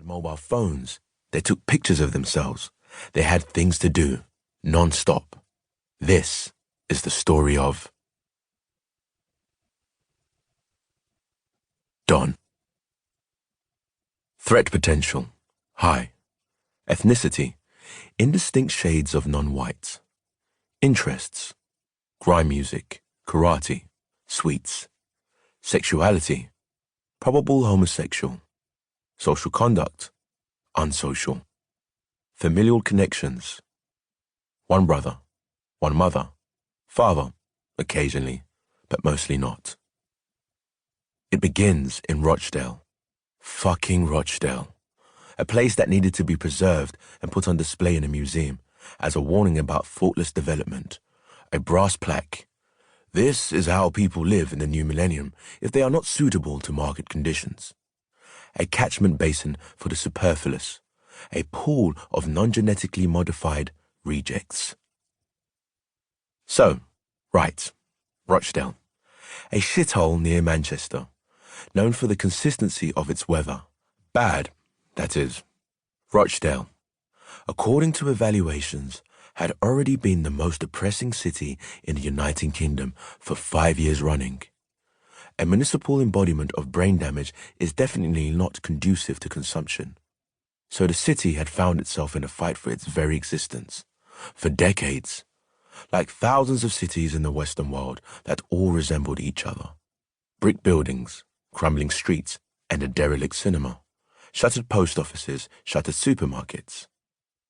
had mobile phones. They took pictures of themselves. They had things to do, non-stop. This is the story of Don. Threat potential, high. Ethnicity, indistinct shades of non-white. Interests, grime music, karate, sweets. Sexuality, probable homosexual. Social conduct, unsocial. Familial connections, one brother, one mother, father, occasionally, but mostly not. It begins in Rochdale. Fucking Rochdale. A place that needed to be preserved and put on display in a museum as a warning about thoughtless development. A brass plaque. This is how people live in the new millennium if they are not suitable to market conditions. A catchment basin for the superfluous. A pool of non-genetically modified rejects. So, right, Rochdale. A shithole near Manchester, known for the consistency of its weather. Bad, that is. Rochdale, according to evaluations, had already been the most depressing city in the United Kingdom for 5 years running. A municipal embodiment of brain damage is definitely not conducive to consumption. So the city had found itself in a fight for its very existence. For decades. Like thousands of cities in the Western world that all resembled each other. Brick buildings, crumbling streets, and a derelict cinema. Shuttered post offices, shuttered supermarkets.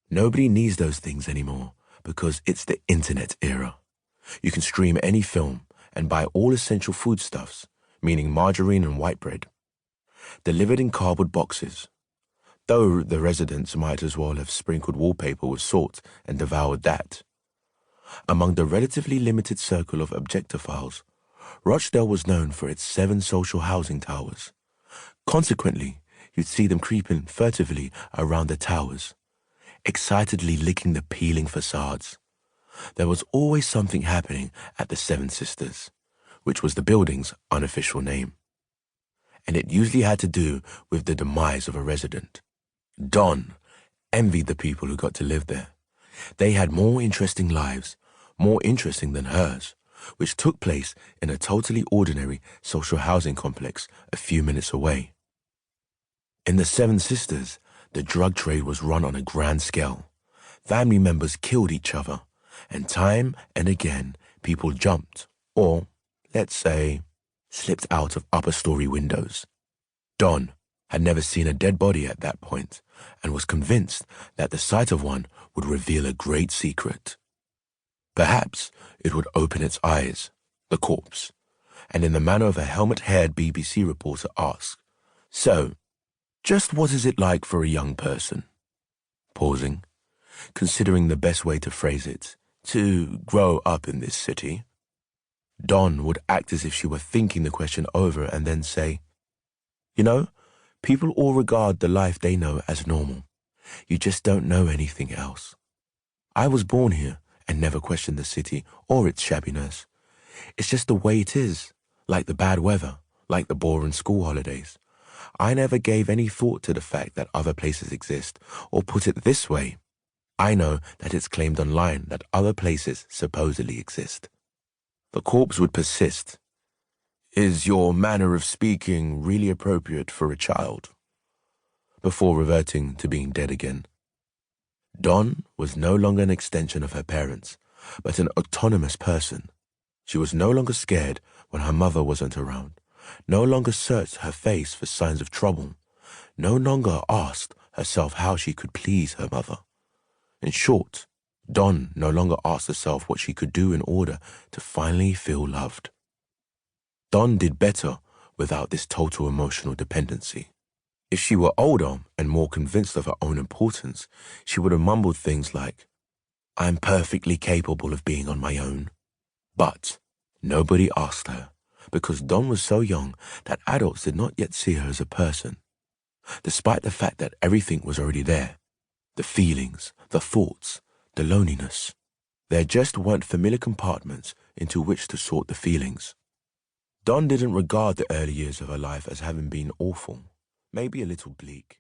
Nobody needs those things anymore because it's the internet era. You can stream any film and buy all essential foodstuffs, meaning margarine and white bread, delivered in cardboard boxes. Though the residents might as well have sprinkled wallpaper with salt and devoured that. Among the relatively limited circle of objectophiles, Rochdale was known for its 7 social housing towers. Consequently, you'd see them creeping furtively around the towers, excitedly licking the peeling facades. There was always something happening at the Seven Sisters, which was the building's unofficial name. And it usually had to do with the demise of a resident. Don envied the people who got to live there. They had more interesting lives, more interesting than hers, which took place in a totally ordinary social housing complex a few minutes away. In the Seven Sisters, the drug trade was run on a grand scale. Family members killed each other, and time and again people jumped, or, let's say, slipped out of upper-story windows. Don had never seen a dead body at that point, and was convinced that the sight of one would reveal a great secret. Perhaps it would open its eyes, the corpse, and in the manner of a helmet-haired BBC reporter ask, "So, just what is it like for a young person?" Pausing, considering the best way to phrase it, to grow up in this city. Don would act as if she were thinking the question over and then say, "You know, people all regard the life they know as normal. You just don't know anything else. I was born here and never questioned the city or its shabbiness. It's just the way it is, like the bad weather, like the boring school holidays. I never gave any thought to the fact that other places exist, or put it this way, I know that it's claimed online that other places supposedly exist." The corpse would persist. "Is your manner of speaking really appropriate for a child?" Before reverting to being dead again. Don was no longer an extension of her parents, but an autonomous person. She was no longer scared when her mother wasn't around, no longer searched her face for signs of trouble, no longer asked herself how she could please her mother. In short, Don no longer asked herself what she could do in order to finally feel loved. Don did better without this total emotional dependency. If she were older and more convinced of her own importance, she would have mumbled things like, "I'm perfectly capable of being on my own." But nobody asked her, because Don was so young that adults did not yet see her as a person, despite the fact that everything was already there. The feelings, the thoughts, the loneliness. There just weren't familiar compartments into which to sort the feelings. Don didn't regard the early years of her life as having been awful, maybe a little bleak.